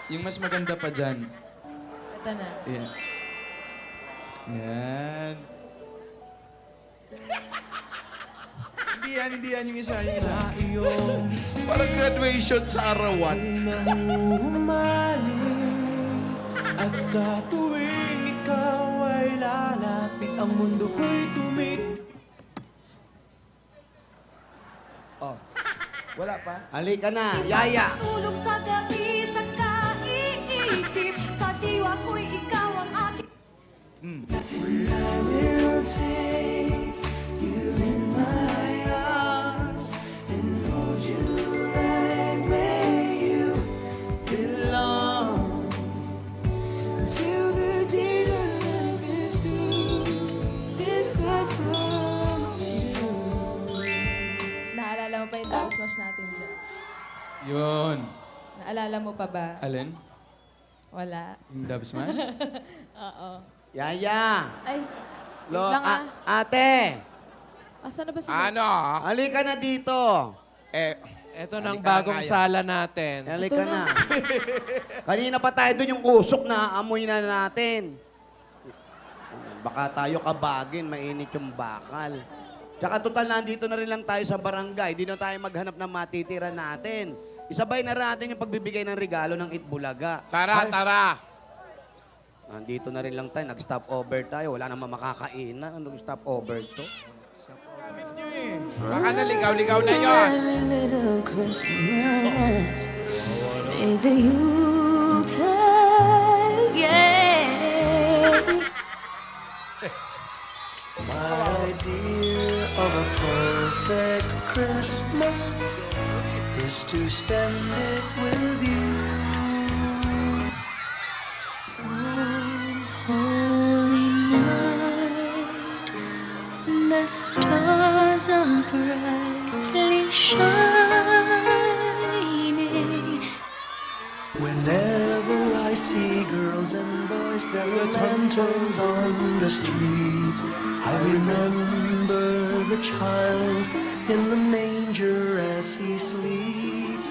[SPEAKER 9] Yung mas maganda pa dyan.
[SPEAKER 5] Ito na.
[SPEAKER 9] Ayan. Ayan. Hindi yan yung isa. Yung isa.
[SPEAKER 6] Parang graduation sa arawan.
[SPEAKER 8] At sa tuwing ikaw ay lalapit, ang mundo ko'y
[SPEAKER 6] Oh. Wala pa?
[SPEAKER 2] Halika na, Yaya.
[SPEAKER 1] Tulog sa gabi sa kaiisip, sa diwa ko'y ikaw ang aking.
[SPEAKER 8] will take you in my arms and hold you right where you belong till the day that love is through. This I promise you.
[SPEAKER 5] Naalala mo pa yung dance smash natin dyan?
[SPEAKER 9] Yun.
[SPEAKER 5] Naalala mo pa ba?
[SPEAKER 9] Alin?
[SPEAKER 5] Wala.
[SPEAKER 9] Yung dub smash?
[SPEAKER 5] Oo.
[SPEAKER 2] Yaya.
[SPEAKER 5] Ay,
[SPEAKER 2] Lo,
[SPEAKER 5] wait lang ah.
[SPEAKER 2] ate.
[SPEAKER 5] Asan na ba si
[SPEAKER 4] Ano?
[SPEAKER 2] Halika na dito.
[SPEAKER 3] Ito nang
[SPEAKER 4] Halika
[SPEAKER 3] bagong
[SPEAKER 4] nga yan.
[SPEAKER 3] sala natin.
[SPEAKER 2] Halika
[SPEAKER 5] Ito na.
[SPEAKER 2] na. Kanina pa tayo doon yung usok na amoy na natin. Baka tayo kabagin, mainit yung bakal. Tsaka total, nandito na rin lang tayo sa barangay. Di na tayo maghanap ng matitira natin. Isabay na natin yung pagbibigay ng regalo ng Itbulaga.
[SPEAKER 4] Tara, tara.
[SPEAKER 2] Nandito na rin lang tayo. Nag-stop over tayo. Wala namang makakainan. Anong stop over to?
[SPEAKER 4] Baka naligaw-ligaw na yon.
[SPEAKER 1] Merry little Christmas, may the Yuletide, yeah.
[SPEAKER 8] My idea of a perfect Christmas is to spend it with you.
[SPEAKER 1] One holy night, the stars are brightly shining.
[SPEAKER 8] Whenever I see girls and boys selling lanterns on the street, I remember the child in the manger as he sleeps.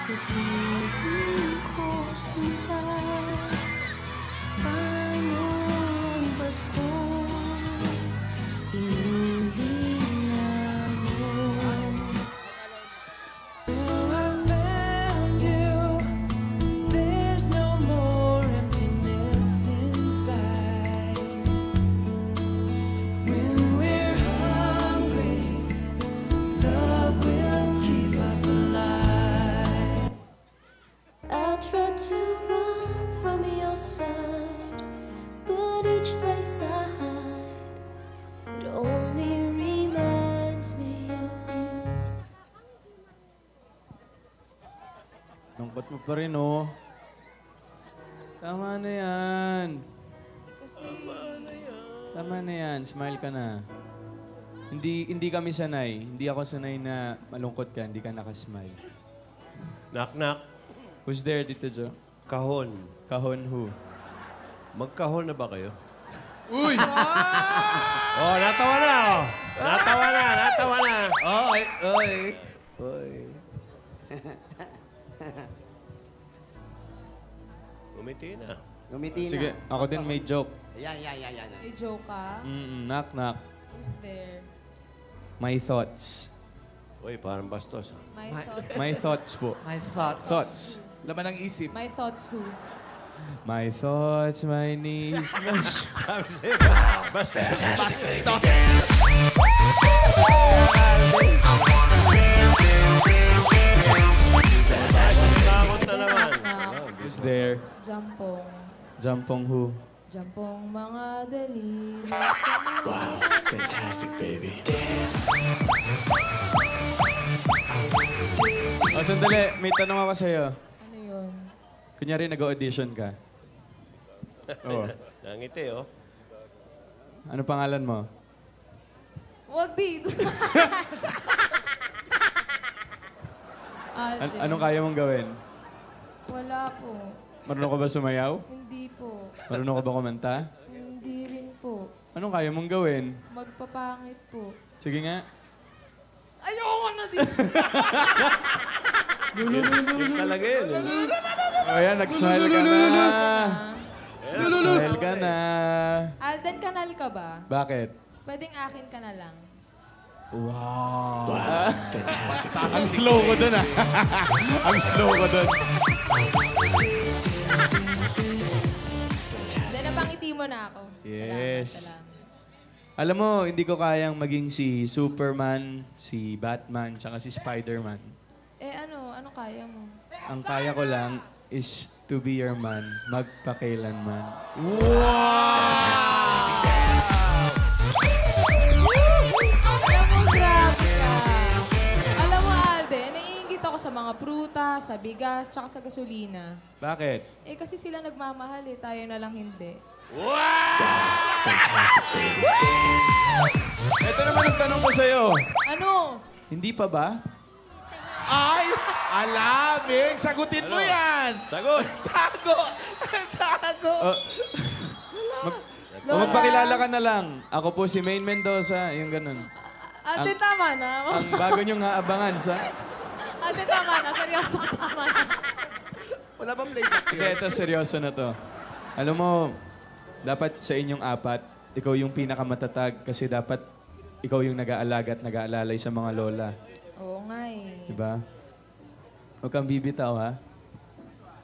[SPEAKER 1] The people coursing by, Panginoong Pasko, inilingan mo.
[SPEAKER 8] I found you. There's no more emptiness inside. When we're hungry, love will keep us alive.
[SPEAKER 1] I tried to run from your side, but each place I hide, it only reminds me of you.
[SPEAKER 9] Lungkot mo pa rin, oh. Tama na yan. Tama na yan. Smile ka na. Hindi kami sanay. Hindi ako sanay na malungkot ka, hindi ka nakasmile.
[SPEAKER 7] Knock-knock.
[SPEAKER 9] Who's there, Tito Jo?
[SPEAKER 7] Kahon.
[SPEAKER 9] Kahon who?
[SPEAKER 7] Magkahon na ba kayo?
[SPEAKER 3] Uy!
[SPEAKER 7] Oh, natawa na, oh. Natawa na, natawa na.
[SPEAKER 2] Oy, oy. Oy.
[SPEAKER 7] Umiti na.
[SPEAKER 2] Gumiti na.
[SPEAKER 9] Sige, ako din may joke.
[SPEAKER 2] Yan.
[SPEAKER 5] May joke ka?
[SPEAKER 9] Knock, knock.
[SPEAKER 5] Who's there?
[SPEAKER 9] My thoughts.
[SPEAKER 7] Uy, parang bastos. Ah.
[SPEAKER 5] My thoughts.
[SPEAKER 9] My thoughts po.
[SPEAKER 3] My thoughts.
[SPEAKER 9] Thoughts.
[SPEAKER 6] Laman ng isip.
[SPEAKER 5] My thoughts who?
[SPEAKER 9] My thoughts, my knees.
[SPEAKER 7] Takot na naman.
[SPEAKER 9] hair.
[SPEAKER 5] Jampong.
[SPEAKER 9] Jampong who?
[SPEAKER 5] Jampong mga dali.
[SPEAKER 8] Fantastic, baby.
[SPEAKER 9] Oh, sandali. May tanong ako sa'yo.
[SPEAKER 5] Ano yun?
[SPEAKER 9] Kunyari, nag-audition ka. Oo.
[SPEAKER 7] Nangiti, oh.
[SPEAKER 9] Ano pangalan mo?
[SPEAKER 5] Huwag dito. Alden.
[SPEAKER 9] Anong kaya mong gawin?
[SPEAKER 5] Wala po.
[SPEAKER 9] Marunong ka ba sumayaw?
[SPEAKER 5] Hindi po.
[SPEAKER 9] Marunong ka ba kumanta?
[SPEAKER 5] Hindi rin po.
[SPEAKER 9] Anong kaya mong gawin?
[SPEAKER 5] Magpapangit po.
[SPEAKER 9] Sige nga.
[SPEAKER 5] Ayoko na din.
[SPEAKER 7] Yun talaga yun.
[SPEAKER 9] O yan, nag-smile ka na. Nag-smile ka na.
[SPEAKER 5] Alden, kanal ka ba?
[SPEAKER 9] Bakit?
[SPEAKER 5] Pwedeng akin ka na lang.
[SPEAKER 9] Ang slow ko dun ah. Ang slow ko dun.
[SPEAKER 5] Then, napangiti mo na ako.
[SPEAKER 9] Yes.
[SPEAKER 5] Salamat.
[SPEAKER 9] Alam mo, hindi ko kayang maging si Superman, si Batman, tsaka si Spider-Man.
[SPEAKER 5] Eh ano? Ano kaya mo?
[SPEAKER 9] Ang kaya ko lang is to be your man, magpakailanman.
[SPEAKER 5] Alam mo, grabe ka. Alam mo, Alden, naiingit ako sa mga pruta, sa bigas, tsaka sa gasolina.
[SPEAKER 9] Bakit?
[SPEAKER 5] Eh kasi sila nagmamahal eh, tayo na lang hindi.
[SPEAKER 9] Ito naman ang tanong ko sa'yo.
[SPEAKER 5] Ano?
[SPEAKER 9] Hindi pa ba?
[SPEAKER 6] Ay! Alaming! Sagutin mo yan!
[SPEAKER 7] Sagot!
[SPEAKER 6] Tago! Tago!
[SPEAKER 9] Magpakilala ka na lang. Ako po si Maine Mendoza, yung ganun.
[SPEAKER 5] Alden, tama na.
[SPEAKER 9] Ang bago niyong aabangan sa...
[SPEAKER 5] Alden, tama na. Seryoso, tama na.
[SPEAKER 6] Wala bang playback
[SPEAKER 9] Hindi, ito seryoso na to. Alam mo, dapat sa inyong apat, ikaw yung pinakamatatag kasi dapat ikaw yung nag-aalaga at nag-aalalay sa mga lola.
[SPEAKER 5] Oo nga eh.
[SPEAKER 9] Diba? Huwag kang bibitaw, ha?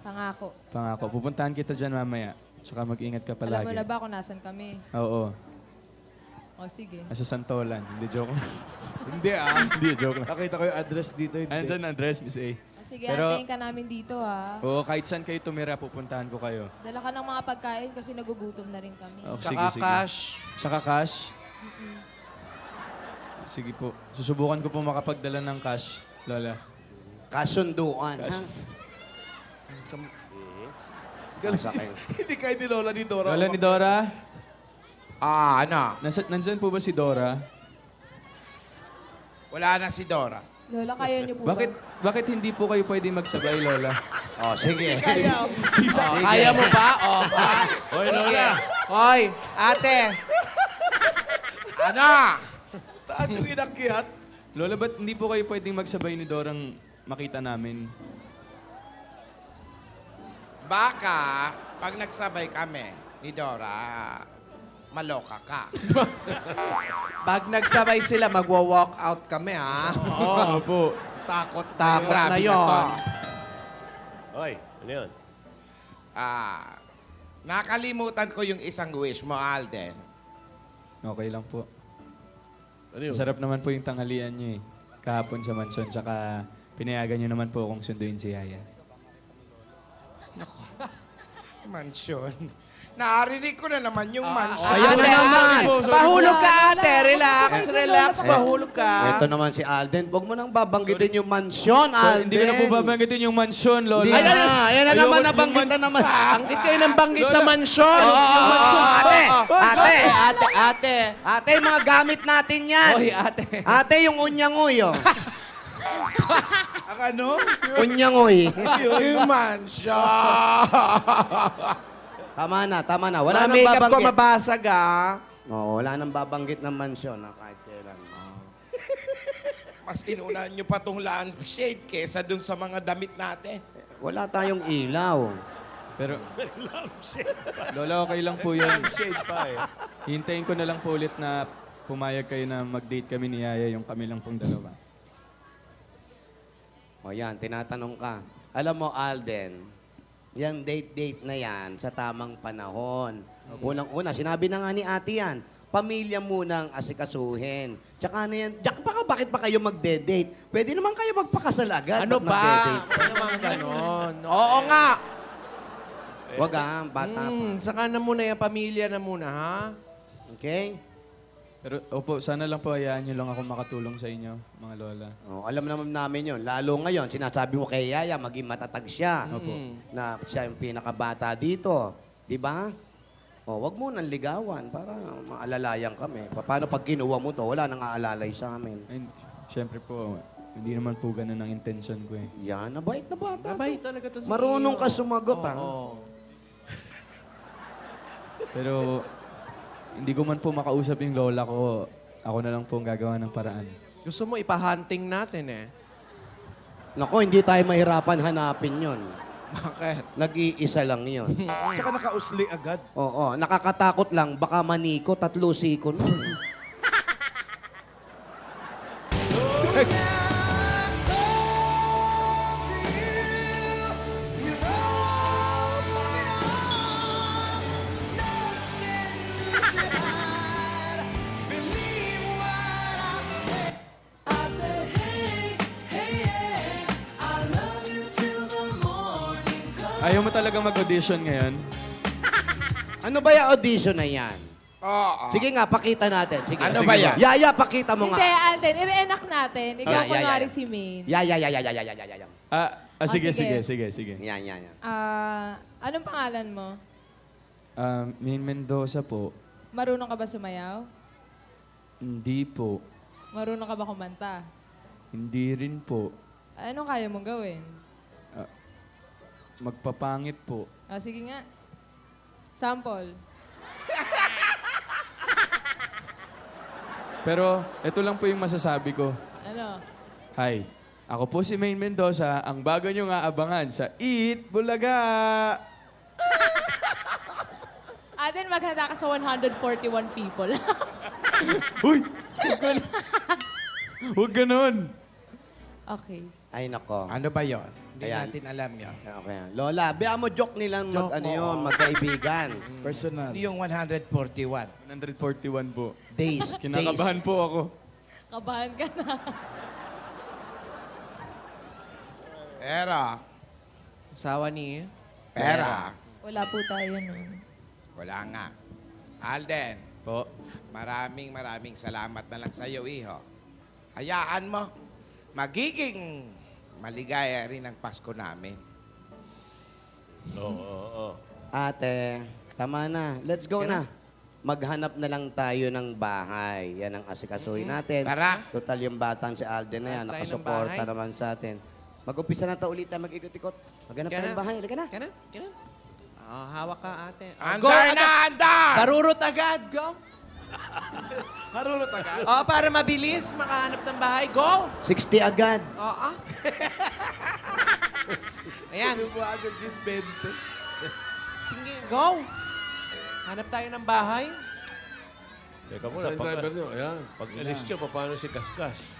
[SPEAKER 5] Pangako.
[SPEAKER 9] Pangako. Pupuntahan kita dyan mamaya. Tsaka mag-ingat ka palagi.
[SPEAKER 5] Alam mo na ba kung nasan kami?
[SPEAKER 9] Oo.
[SPEAKER 5] O sige.
[SPEAKER 9] Nasa Santolan. Hindi, joke lang.
[SPEAKER 6] Hindi ah.
[SPEAKER 9] Hindi, joke lang.
[SPEAKER 6] Nakita ko yung address dito. Hindi.
[SPEAKER 9] Andyan ang address, Miss A.
[SPEAKER 5] O sige,
[SPEAKER 9] Pero-
[SPEAKER 5] antayin ka namin dito ha.
[SPEAKER 9] Oo, kahit saan kayo tumira, pupuntahan ko kayo.
[SPEAKER 5] Dala ka ng mga pagkain kasi nagugutom na rin kami.
[SPEAKER 9] Oh,
[SPEAKER 3] Tsaka cash.
[SPEAKER 9] Saka cash? Sige po. Susubukan ko po makapagdala ng cash, Lola.
[SPEAKER 2] Kasunduan, ha? Nasa kayo.
[SPEAKER 6] Hindi kayo ni Lola ni Dora.
[SPEAKER 9] Lola ni Dora?
[SPEAKER 4] Ano?
[SPEAKER 9] Nandyan po ba si Dora?
[SPEAKER 4] Wala na si Dora.
[SPEAKER 5] Lola, kaya niyo po
[SPEAKER 9] Bakit hindi po kayo pwede magsabay, Lola?
[SPEAKER 2] Oh, sige.
[SPEAKER 3] Kaya mo ba? Oh, ha?
[SPEAKER 7] Hoy,
[SPEAKER 3] Sige.
[SPEAKER 7] Lola!
[SPEAKER 3] Hoy, ate!
[SPEAKER 4] Ano?
[SPEAKER 6] Taas yung inakyat.
[SPEAKER 9] Lola, ba't hindi po kayo pwedeng magsabay ni Dorang makita namin?
[SPEAKER 4] Baka, pag nagsabay kami ni Dora, maloka ka.
[SPEAKER 3] Pag nagsabay sila, magwa-walk out kami, ha?
[SPEAKER 9] Oo po.
[SPEAKER 6] Takot.
[SPEAKER 3] Takot na
[SPEAKER 4] Grabe
[SPEAKER 3] yun.
[SPEAKER 4] to.
[SPEAKER 7] Hoy, ano yun?
[SPEAKER 4] Nakalimutan ko yung isang wish mo, Alden.
[SPEAKER 9] Okay lang po.
[SPEAKER 7] Ano yun?
[SPEAKER 9] Masarap naman po yung tanghalian niyo eh. Kahapon sa mansyon, tsaka pinayagan niyo naman po akong sunduin si Yaya.
[SPEAKER 4] Mansyon. Narinig ko na naman yung mansyon.
[SPEAKER 2] Ayan na naman.
[SPEAKER 3] Pahulog ka, ate. Relax,
[SPEAKER 5] Ay,
[SPEAKER 3] relax.
[SPEAKER 5] Lola,
[SPEAKER 3] Pahulog ka.
[SPEAKER 2] Ito naman si Alden. Huwag mo nang babanggitin yung mansyon,
[SPEAKER 9] So,
[SPEAKER 2] Alden.
[SPEAKER 9] hindi ko na po babanggitin yung mansyon, Lola.
[SPEAKER 2] Hindi na. Ayan na
[SPEAKER 9] Ayoko
[SPEAKER 2] naman,
[SPEAKER 9] yung
[SPEAKER 2] nabanggit na naman.
[SPEAKER 3] Banggit kayo ng banggit sa mansyon.
[SPEAKER 2] Ate! Ate!
[SPEAKER 3] Ate.
[SPEAKER 2] Ate, mga gamit natin yan.
[SPEAKER 3] Hoy, ate.
[SPEAKER 2] Ate, yung unyangoy, oh.
[SPEAKER 6] Ang ano?
[SPEAKER 2] Unyangoy.
[SPEAKER 4] Yung mansyon.
[SPEAKER 2] Tama na. Wala nang
[SPEAKER 3] Makeup ko
[SPEAKER 2] babanggit.
[SPEAKER 3] mabasag, ah.
[SPEAKER 2] Oo, wala nang babanggit ng mansyon na kahit kailan.
[SPEAKER 4] Mas inunahan nyo pa tong lampshade kesa dun sa mga damit natin.
[SPEAKER 2] Wala tayong ilaw.
[SPEAKER 9] Pero, Lola, okay lang po yun.
[SPEAKER 7] Shade pa eh.
[SPEAKER 9] Hintayin ko na lang po ulit na pumayag kayo na mag-date kami ni Yaya, yung kami lang pong dalawa.
[SPEAKER 2] O yan, tinatanong ka. Alam mo, Alden, yung date-date na yan sa tamang panahon. Unang-una, sinabi na nga ni ate yan, pamilya munang asikasuhin. Tsaka na yan, bakit pa kayo magde-date? Pwede naman kayo magpakasal agad.
[SPEAKER 3] Ano
[SPEAKER 2] pag
[SPEAKER 3] ba?
[SPEAKER 2] magde-date.
[SPEAKER 3] Ano naman ganon? Oo nga.
[SPEAKER 2] Wag bata pa.
[SPEAKER 3] Saka na muna yung pamilya na muna, ha?
[SPEAKER 2] Okay?
[SPEAKER 9] Pero opo, sana lang po hayaan niyo lang ako makatulong sa inyo, mga lola.
[SPEAKER 2] Oh, alam naman namin yun. Lalo ngayon, sinasabi mo kay Yaya, maging matatag siya.
[SPEAKER 9] Opo.
[SPEAKER 2] Na siya yung pinakabata dito. Di ba? Oh, wag mo nang ligawan para maalalayan kami. Paano pag kinuha mo to, wala nang aalalay sa amin.
[SPEAKER 9] Ay, syempre po, hindi naman po ganun ang intention ko eh.
[SPEAKER 2] Yan, nabait na bata.
[SPEAKER 3] Mabait talaga to si
[SPEAKER 2] Marunong
[SPEAKER 3] Iyo.
[SPEAKER 2] ka sumagot, ha?
[SPEAKER 3] Oo.
[SPEAKER 9] Pero hindi ko man po makausap yung lola ko. Ako na lang po ang gagawa ng paraan.
[SPEAKER 3] Gusto mo ipahunting natin eh.
[SPEAKER 2] Nako, hindi tayo mahirapan hanapin yon.
[SPEAKER 3] Bakit?
[SPEAKER 2] Nag-iisa lang yon.
[SPEAKER 6] Tsaka nakausli agad.
[SPEAKER 2] Oo, nakakatakot lang. Baka maniko, 3 siko nun.
[SPEAKER 9] Ayaw mo talaga mag-audition ngayon?
[SPEAKER 2] Ano ba yung audition na yan?
[SPEAKER 4] Oo.
[SPEAKER 2] Sige nga, pakita natin. Sige.
[SPEAKER 4] Ano
[SPEAKER 2] Sige
[SPEAKER 4] ba yan?
[SPEAKER 2] Yaya, pakita mo
[SPEAKER 5] Hindi,
[SPEAKER 2] nga.
[SPEAKER 5] Alden. I-reenact natin. Ikaw
[SPEAKER 2] Yeah, yeah,
[SPEAKER 5] kunwari
[SPEAKER 2] yeah.
[SPEAKER 5] si Maine.
[SPEAKER 2] Yaya.
[SPEAKER 9] Sige,
[SPEAKER 5] sige.
[SPEAKER 9] sige.
[SPEAKER 2] Yan.
[SPEAKER 5] Anong pangalan mo?
[SPEAKER 9] Min Mendoza po.
[SPEAKER 5] Marunong ka ba sumayaw?
[SPEAKER 9] Hindi po.
[SPEAKER 5] Marunong ka ba kumanta?
[SPEAKER 9] Hindi rin po.
[SPEAKER 5] Anong kaya mong gawin?
[SPEAKER 9] Magpapangit po.
[SPEAKER 5] Sige nga. Sample.
[SPEAKER 9] Pero ito lang po yung masasabi ko.
[SPEAKER 5] Ano?
[SPEAKER 9] Hi, ako po si Maine Mendoza, ang bago niyong aabangan sa Eat Bulaga!
[SPEAKER 5] Alden, maghanda ka sa 141 people.
[SPEAKER 9] Uy! Huwag ganon!
[SPEAKER 5] Okay.
[SPEAKER 2] Ay, nako.
[SPEAKER 4] Ano ba yon? Hindi
[SPEAKER 2] Ayan.
[SPEAKER 4] natin alam yon.
[SPEAKER 2] Okay. Lola, biya mo joke nilang
[SPEAKER 4] Joke
[SPEAKER 2] magkaibigan.
[SPEAKER 6] Personal.
[SPEAKER 4] Yung 141.
[SPEAKER 9] 141 po.
[SPEAKER 2] Days.
[SPEAKER 9] Kinakabahan po ako.
[SPEAKER 5] Kabahan ka na.
[SPEAKER 4] Pera.
[SPEAKER 3] Asawa ni...
[SPEAKER 4] Pera.
[SPEAKER 5] Wala po tayo nun.
[SPEAKER 4] Wala nga. Alden,
[SPEAKER 9] Po.
[SPEAKER 4] maraming salamat na lang sa iyo, iho. Hayaan mo, magiging maligaya rin ang Pasko namin.
[SPEAKER 7] Oo.
[SPEAKER 2] Ate, tama na. Let's go na. Maghanap na lang tayo ng bahay. Yan ang asikasuhin natin.
[SPEAKER 4] Tara.
[SPEAKER 2] Total yung batang si Alden na yan.
[SPEAKER 3] Hanap tayo ng
[SPEAKER 2] Nakasuporta
[SPEAKER 3] bahay.
[SPEAKER 2] naman sa atin. Mag-umpisa na tayo ulit tayo mag-ikot-ikot. Maghanap tayo ng bahay. Halika na.
[SPEAKER 3] Kaya na. Hawak ka, ate.
[SPEAKER 4] Andar na, andar!
[SPEAKER 3] Parurot agad, go!
[SPEAKER 6] Harulot agad.
[SPEAKER 3] Para mabilis, makahanap ng bahay, go!
[SPEAKER 2] 60 agad.
[SPEAKER 3] Oo. Ayan.
[SPEAKER 6] Ano mo agad just 20?
[SPEAKER 3] Sige, go! Hanap tayo ng bahay.
[SPEAKER 7] Teka muna, driver nyo. Ayan. Pag alis nyo, paano si Kaskas?